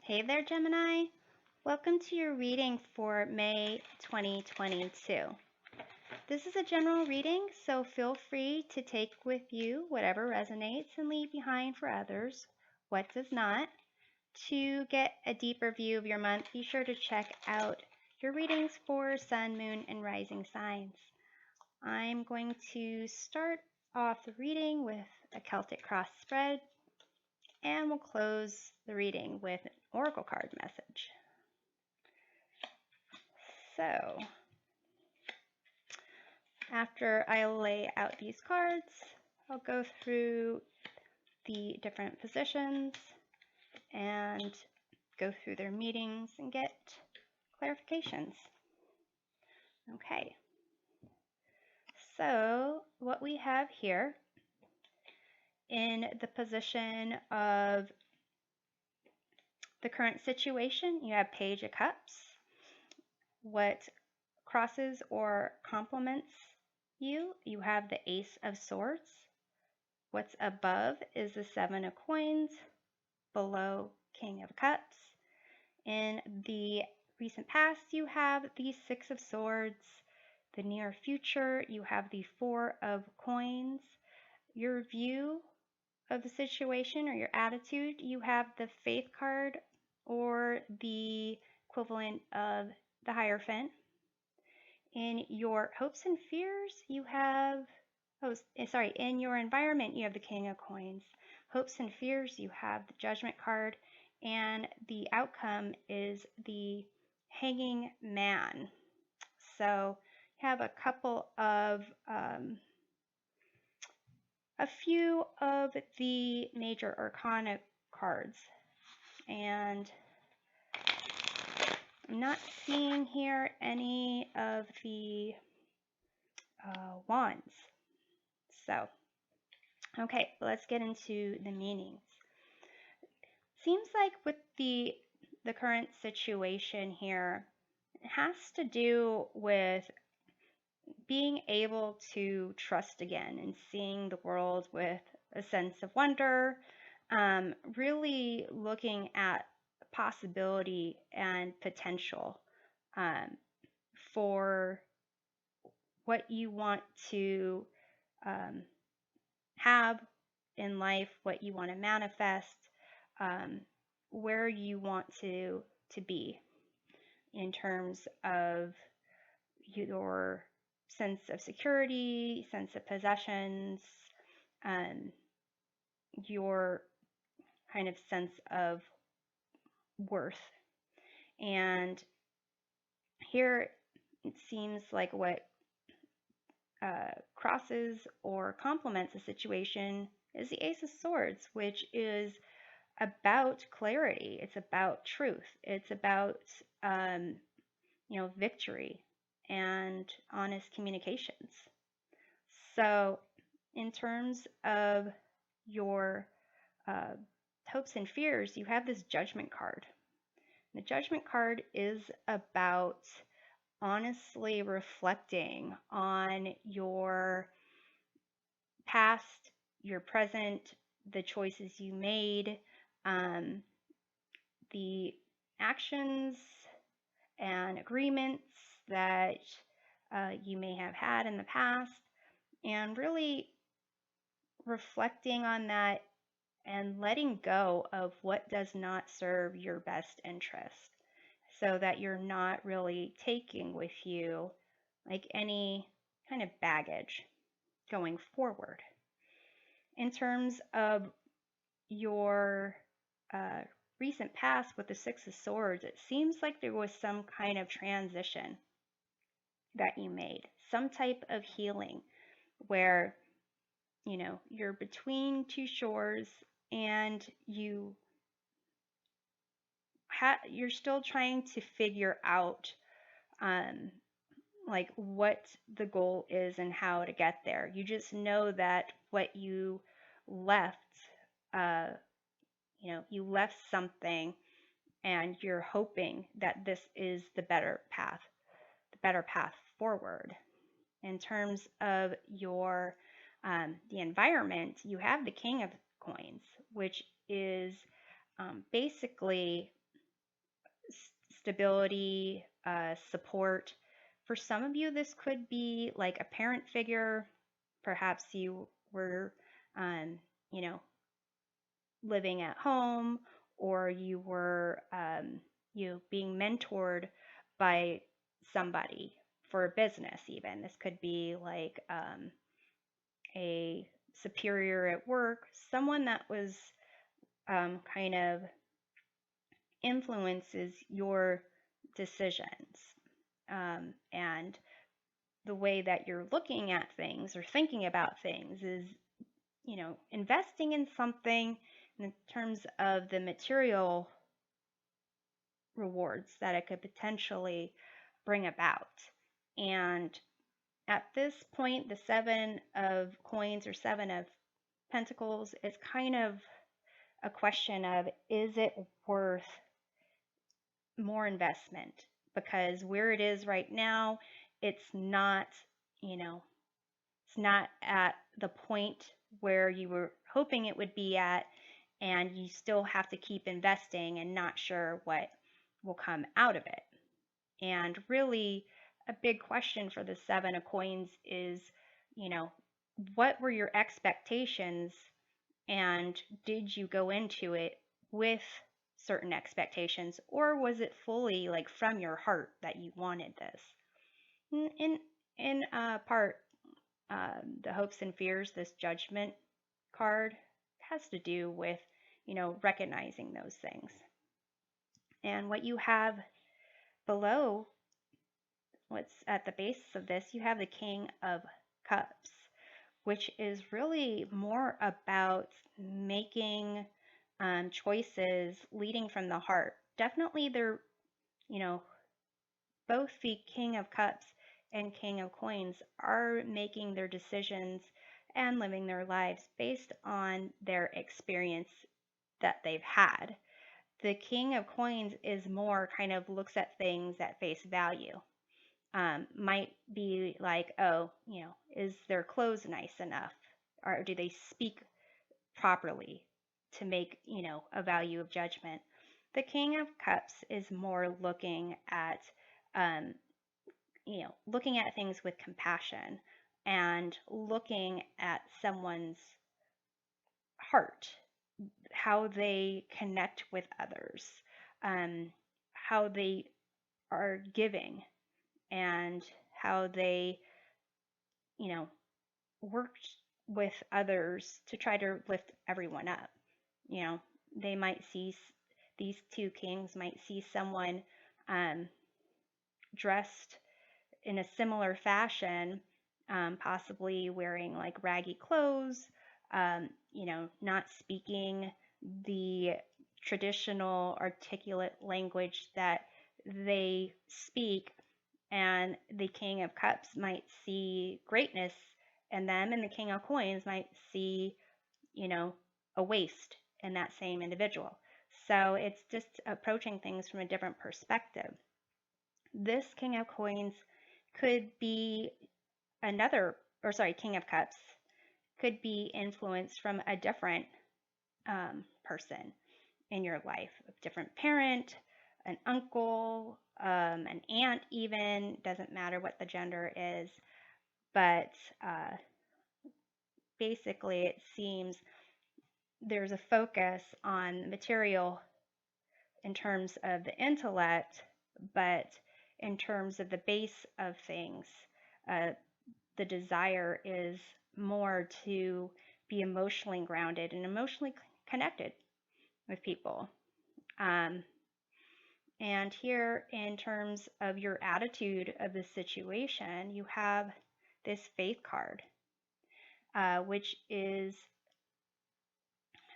Hey there, Gemini. Welcome to your reading for May 2022. This is a general reading, so feel free to take with you whatever resonates and leave behind for others what does not. To get a deeper view of your month, be sure to check out your readings for Sun, Moon, and Rising signs. I'm going to start off the reading with a Celtic cross spread, and we'll close the reading with an oracle card message. So, after I lay out these cards, I'll go through the different positions and go through their meanings and get clarifications. Okay, so what we have here in the position of the current situation, you have Page of Cups. What crosses or complements you have the Ace of Swords. What's above is the Seven of Coins, below King of Cups. In the recent past, you have the Six of Swords. The near future, you have the Four of Coins. Your view of the situation or your attitude, you have the Faith card or the equivalent of the Hierophant. In your hopes and fears, you have, in your environment, you have the King of Coins. Hopes and fears, you have the Judgment card, and the outcome is the Hanging Man. So you have a couple of, a few of the major arcana cards, and I'm not seeing here any of the wands. So, okay, let's get into the meanings. Seems like with the current situation here, it has to do with being able to trust again and seeing the world with a sense of wonder, really looking at possibility and potential for what you want to have in life, what you want to manifest, where you want to be in terms of your sense of security, sense of possessions, your kind of sense of worth. And here it seems like what crosses or complements the situation is the Ace of Swords, which is about clarity. It's about truth. It's about victory and honest communications. So in terms of your hopes and fears, you have this Judgment card. The Judgment card is about honestly reflecting on your past, your present, the choices you made, the actions and agreements that you may have had in the past, and really reflecting on that and letting go of what does not serve your best interest, so that you're not really taking with you like any kind of baggage going forward. In terms of your recent past with the Six of Swords, it seems like there was some kind of transition that you made, some type of healing where you're between two shores and you're still trying to figure out like what the goal is and how to get there. You just know that what you left, you left something, and you're hoping that this is the better path forward. In terms of your the environment, you have the King of Coins, which is basically stability, support. For some of you, this could be like a parent figure. Perhaps you were, um, you know, living at home, or you were, being mentored by somebody for a business, even. This could be like a superior at work, someone that was kind of influences your decisions, and the way that you're looking at things or thinking about things is, investing in something in terms of the material rewards that it could potentially bring about. And at this point, the Seven of Coins or Seven of Pentacles is kind of a question of, is it worth more investment? Because where it is right now, it's not, it's not at the point where you were hoping it would be at, and you still have to keep investing and not sure what will come out of it. And really, a big question for the Seven of Coins is, what were your expectations, and did you go into it with certain expectations, or was it fully like from your heart that you wanted this? In part, the hopes and fears, this Judgment card has to do with, recognizing those things. And what you have below, what's at the base of this, you have the King of Cups, which is really more about making choices leading from the heart. Definitely, they're, both the King of Cups and King of Coins are making their decisions and living their lives based on their experience that they've had. The King of Coins is more kind of looks at things at face value. Might be like, oh, is their clothes nice enough? Or do they speak properly to make, a value of judgment? The King of Cups is more looking at, looking at things with compassion and looking at someone's heart, how they connect with others, how they are giving, and how they, worked with others to try to lift everyone up. They might see, these two kings might see someone dressed in a similar fashion, possibly wearing like raggy clothes, not speaking the traditional articulate language that they speak, and the King of Cups might see greatness in them, and the King of Coins might see, a waste in that same individual. So it's just approaching things from a different perspective. This King of Coins could be King of Cups could be influenced from a different person in your life, a different parent, an uncle, an aunt, even, doesn't matter what the gender is. But basically, it seems there's a focus on material in terms of the intellect, but in terms of the base of things, the desire is more to be emotionally grounded and emotionally connected with people. And here, in terms of your attitude of the situation, you have this Faith card, which is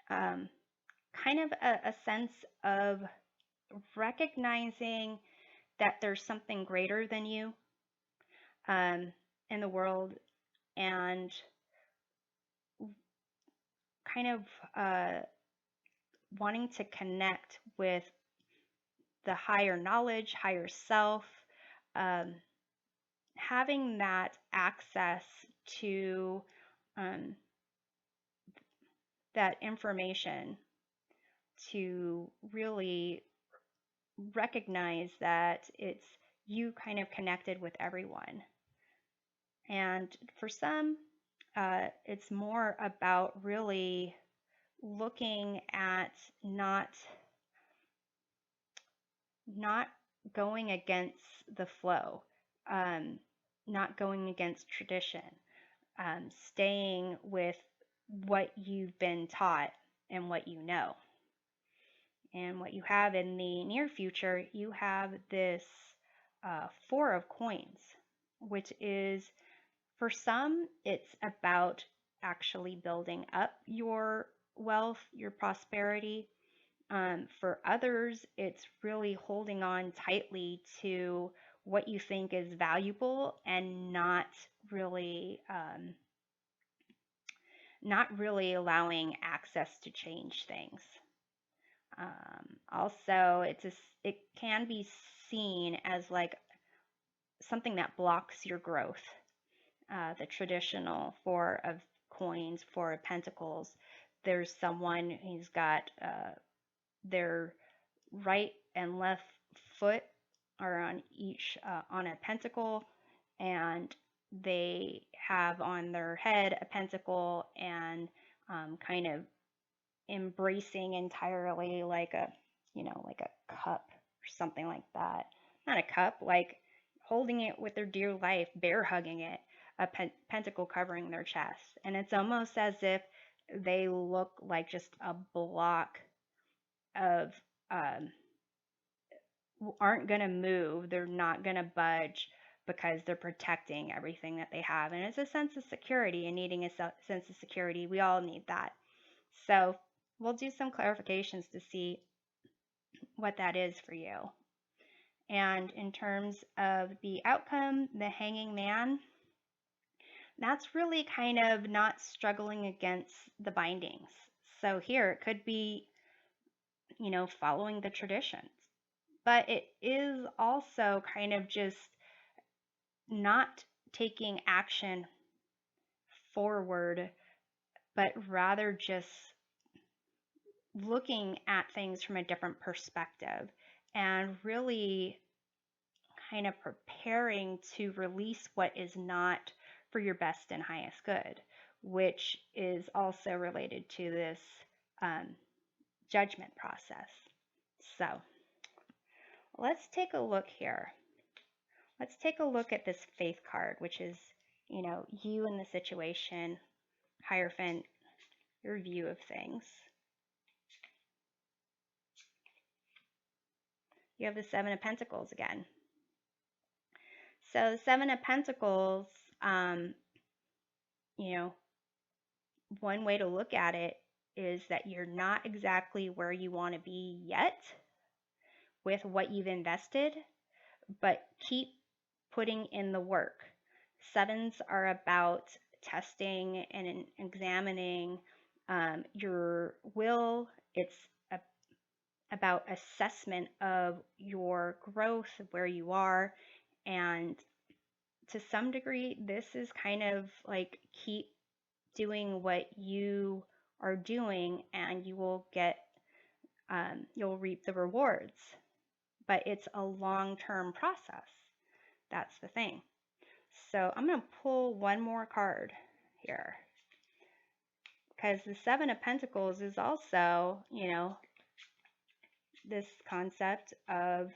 kind of a sense of recognizing that there's something greater than you in the world, and kind of wanting to connect with the higher knowledge, higher self, having that access to that information to really recognize that it's you kind of connected with everyone. And for some, it's more about really looking at not going against the flow, um, not going against tradition, staying with what you've been taught and what you know. And what you have in the near future, you have this Four of Coins, which is, for some, it's about actually building up your wealth, your prosperity. For others, it's really holding on tightly to what you think is valuable and not really allowing access to change things. Also, it can be seen as like something that blocks your growth. The traditional Four of Coins, Four of Pentacles. There's someone who's got their right and left foot are on each on a pentacle, and they have on their head a pentacle, and kind of embracing entirely like like a cup or something like that. Not a cup, like holding it with their dear life, bear hugging it, a pentacle covering their chest. And it's almost as if they look like just a block of aren't going to move. They're not going to budge because they're protecting everything that they have. And it's a sense of security, and needing a sense of security. We all need that. So we'll do some clarifications to see what that is for you. And in terms of the outcome, the Hanging Man, that's really kind of not struggling against the bindings. So here it could be, following the traditions. But it is also kind of just not taking action forward, but rather just looking at things from a different perspective and really kind of preparing to release what is not for your best and highest good, which is also related to this judgment process. So let's take a look here. Let's take a look at this Faith card, which is, you in the situation, Hierophant, your view of things. You have the Seven of Pentacles again. So the Seven of Pentacles, one way to look at it is that you're not exactly where you want to be yet with what you've invested, but keep putting in the work. Sevens are about testing and examining your will. It's about assessment of your growth, where you are, and to some degree, this is kind of like keep doing what you are doing, and you will you'll reap the rewards. But it's a long-term process. That's the thing. So I'm going to pull one more card here, because the Seven of Pentacles is also, this concept of,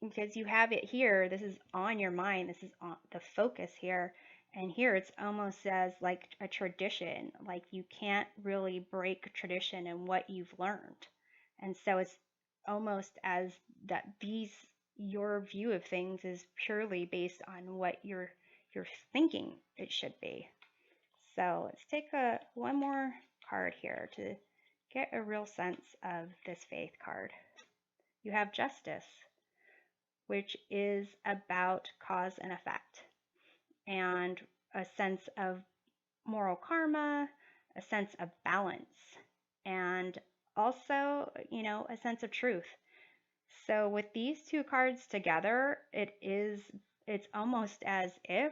because you have it here, this is on your mind, this is on the focus here, and here it's almost as like a tradition, like you can't really break tradition and what you've learned. And so it's almost as that your view of things is purely based on what you're thinking it should be. So let's take one more card here to get a real sense of this Faith card. You have Justice, which is about cause and effect, and a sense of moral karma, a sense of balance, and also, a sense of truth. So with these two cards together, it's almost as if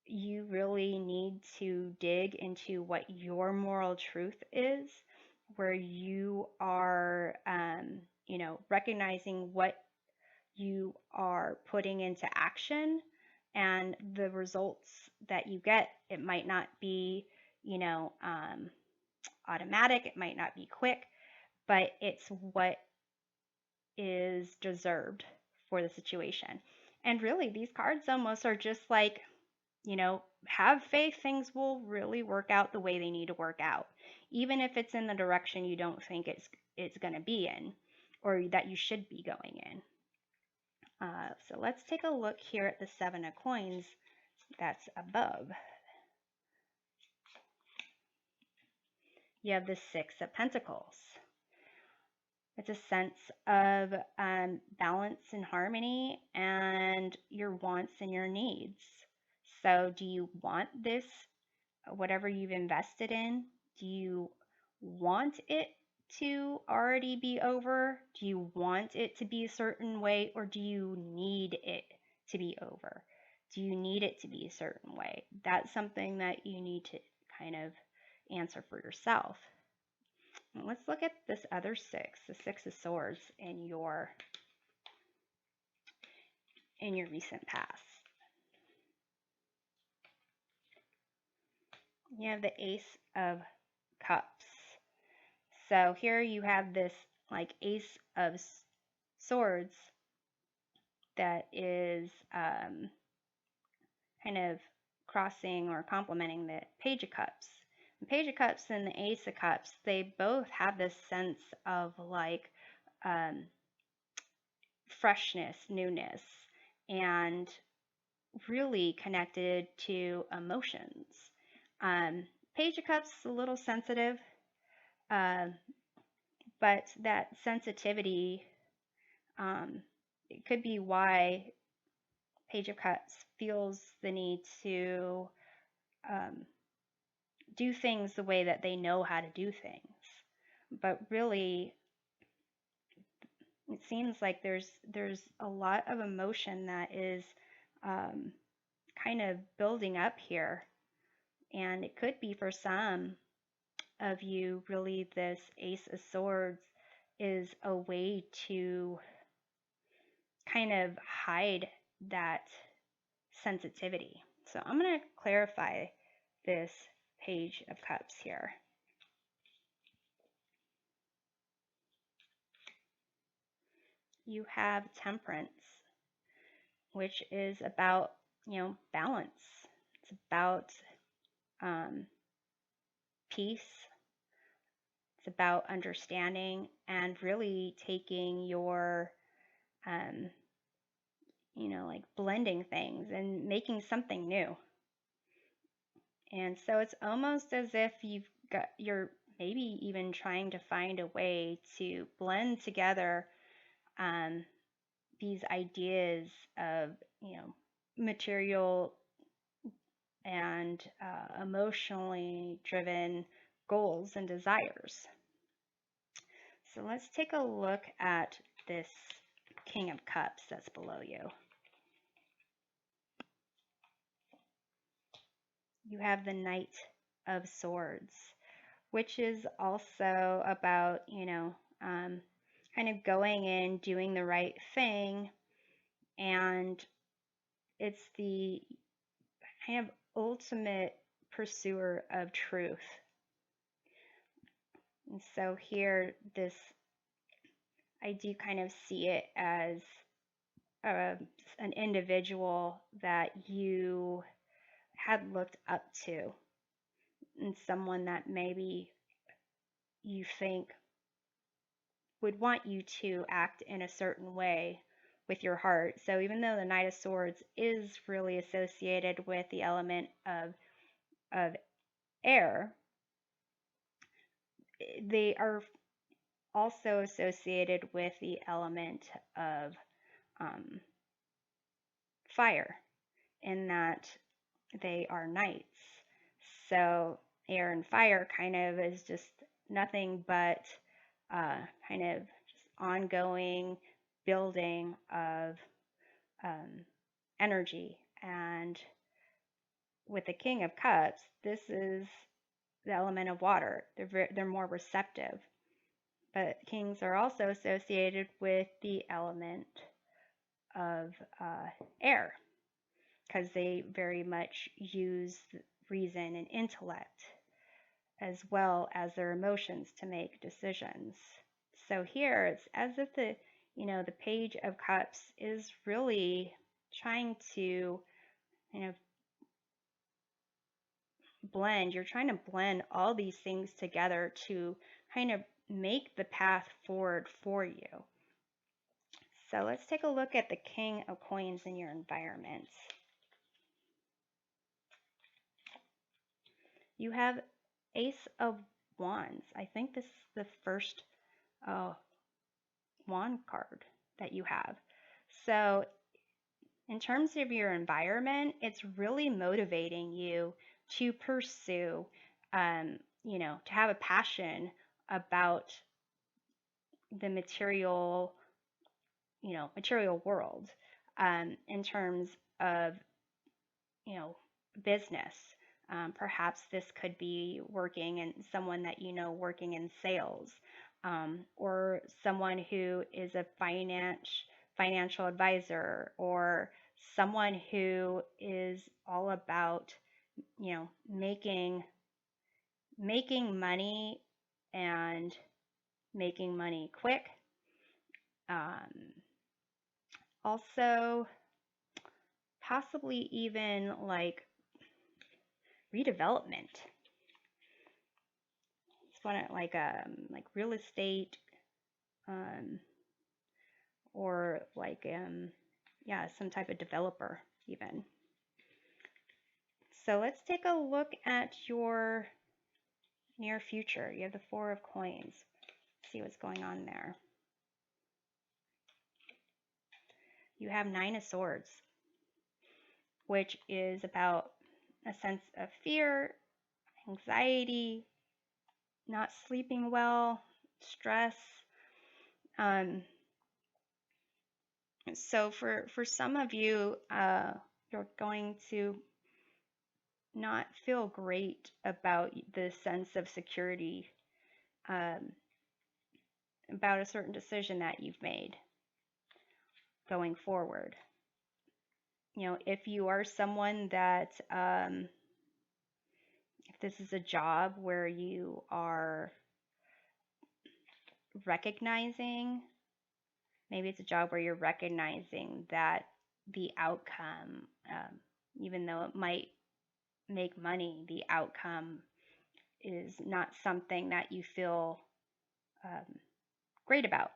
you really need to dig into what your moral truth is where you are, recognizing what you are putting into action and the results that you get. It might not be, automatic, it might not be quick, but it's what is deserved for the situation. And really, these cards almost are just like, have faith, things will really work out the way they need to work out, even if it's in the direction you don't think it's going to be in, or that you should be going in. So let's take a look here at the 7 of coins that's above. You have the 6 of pentacles. It's a sense of balance and harmony and your wants and your needs. So do you want this, whatever you've invested in? Do you want it to already be over? Do you want it to be a certain way, or do you need it to be over? Do you need it to be a certain way? That's something that you need to kind of answer for yourself. And let's look at this other 6, the 6 of swords in your recent past. You have the Ace of Cups. So here you have this like Ace of Swords that is kind of crossing or complementing the Page of Cups. The Page of Cups and the Ace of Cups, they both have this sense of like freshness, newness, and really connected to emotions. Page of Cups is a little sensitive, but that sensitivity, it could be why Page of Cups feels the need to do things the way that they know how to do things. But really, it seems like there's a lot of emotion that is kind of building up here. And it could be for some of you, really, this Ace of Swords is a way to kind of hide that sensitivity. So I'm going to clarify this Page of Cups here. You have Temperance, which is about, balance. It's about peace. It's about understanding and really taking your, like blending things and making something new. And so it's almost as if you're maybe even trying to find a way to blend together these ideas of, material and emotionally driven goals and desires. So let's take a look at this King of Cups that's below you. You have the Knight of Swords, which is also about, kind of going in, doing the right thing, and it's the kind of ultimate pursuer of truth. And so here, I do kind of see it as an individual that you had looked up to, and someone that maybe you think would want you to act in a certain way with your heart. So even though the Knight of Swords is really associated with the element of air, they are also associated with the element of fire, in that they are knights. So air and fire kind of is just nothing but kind of just ongoing building of energy. And with the King of Cups, this is the element of water. They're more receptive. But kings are also associated with the element of air because they very much use reason and intellect as well as their emotions to make decisions. So here it's as if the Page of Cups is really trying to you're trying to blend all these things together to kind of make the path forward for you. So let's take a look at the King of Coins in your environment. You have Ace of Wands. I think this is the first wand card that you have. So in terms of your environment, it's really motivating you to pursue, to have a passion about the material world, in terms of, business. Perhaps this could be someone that working in sales, or someone who is a financial advisor, or someone who is all about, making money and making money quick. Also, possibly even like redevelopment. It's one like real estate, or like some type of developer even. So let's take a look at your near future. You have the Four of Coins. Let's see what's going on there. You have Nine of Swords, which is about a sense of fear, anxiety, not sleeping well, stress. So for some of you, you're going to not feel great about the sense of security, about a certain decision that you've made going forward. If you are someone that, if this is a job where you are recognizing, maybe it's a job where you're recognizing that the outcome, even though it might make money, the outcome is not something that you feel great about.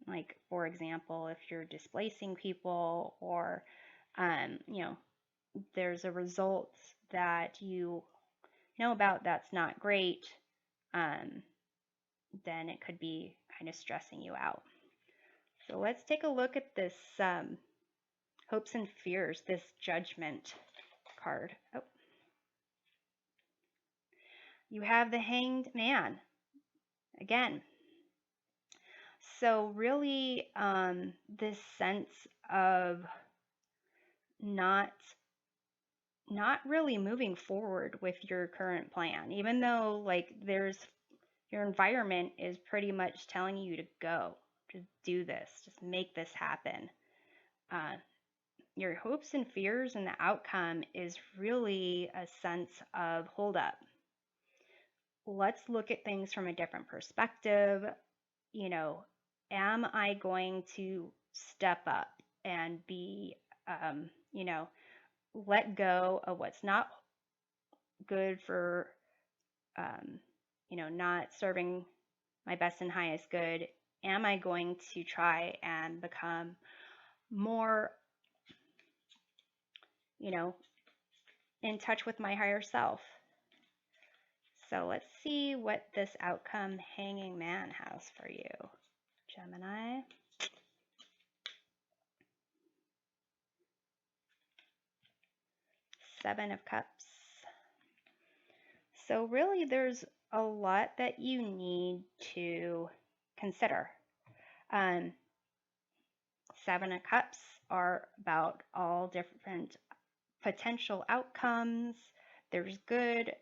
Like, for example, if you're displacing people, or there's a result that you know about that's not great, then it could be kind of stressing you out. So let's take a look at this hopes and fears, this Judgment card. Oh. You have the Hanged Man again. So really, this sense of not really moving forward with your current plan, even though like your environment is pretty much telling you to go, just do this, just make this happen. Your hopes and fears and the outcome is really a sense of hold up. Let's look at things from a different perspective. Am I going to step up and be, let go of what's not good for, not serving my best and highest good? Am I going to try and become more, in touch with my higher self? So let's see what this outcome Hanging Man has for you, Gemini. Seven of Cups. So really there's a lot that you need to consider. Seven of Cups are about all different potential outcomes. There's good,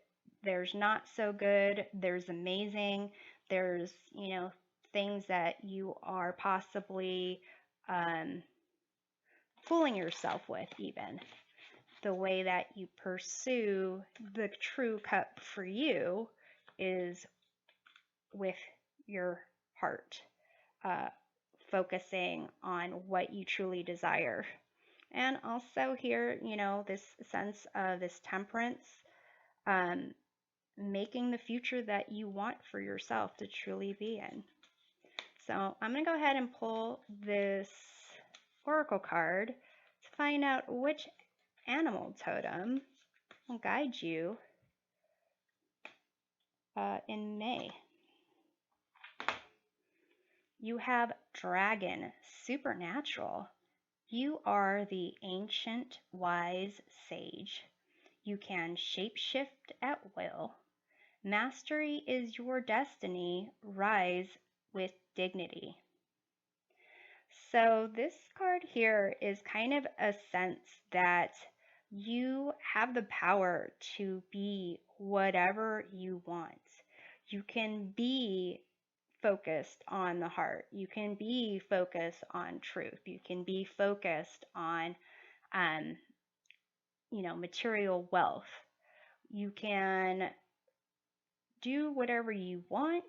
There's not so good, there's amazing, there's, things that you are possibly fooling yourself with, even. The way that you pursue the true cup for you is with your heart, uh, focusing on what you truly desire. And also here, this sense of this temperance, um, making the future that you want for yourself to truly be in. So I'm going to go ahead and pull this oracle card to find out which animal totem will guide you in May. You have Dragon, Supernatural. You are the ancient, wise sage. You can shapeshift at will. Mastery is your destiny. Rise with dignity. So this card here is kind of a sense that you have the power to be whatever you want. You can be focused on the heart. You can be focused on truth. You can be focused on, material wealth. You can do whatever you want.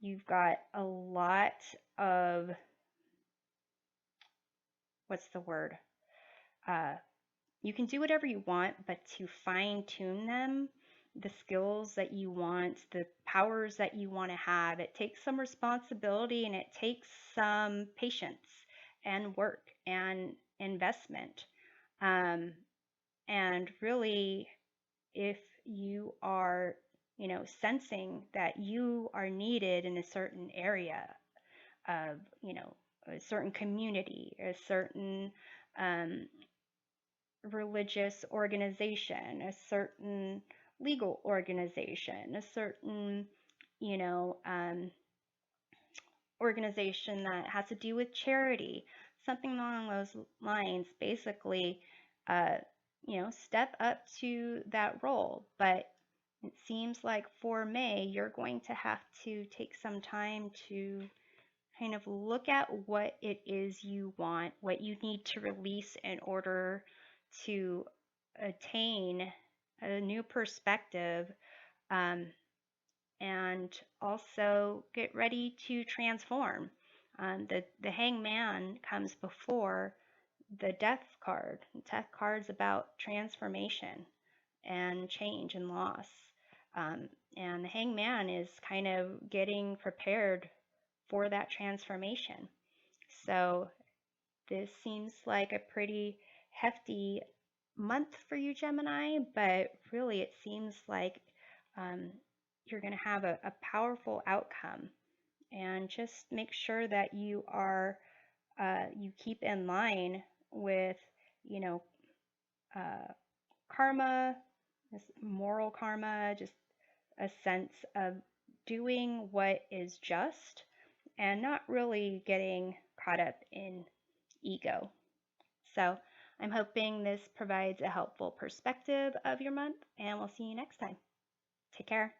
You've got a lot of, what's the word? You can do whatever you want, but to fine tune them, the skills that you want, the powers that you want to have, it takes some responsibility and it takes some patience and work and investment. And really, if you are, sensing that you are needed in a certain area of, a certain community, a certain religious organization, a certain legal organization, a certain, organization that has to do with charity, something along those lines, basically, step up to that role. But it seems like for May, you're going to have to take some time to kind of look at what it is you want, what you need to release in order to attain a new perspective, and also get ready to transform. The Hangman comes before the Death card. The Death card's about transformation and change and loss. And the Hangman is kind of getting prepared for that transformation. So this seems like a pretty hefty month for you, Gemini, but really it seems like you're going to have a powerful outcome. And just make sure that you are, you keep in line with, karma, this moral karma, just a sense of doing what is just and not really getting caught up in ego. So I'm hoping this provides a helpful perspective of your month, and we'll see you next time. Take care.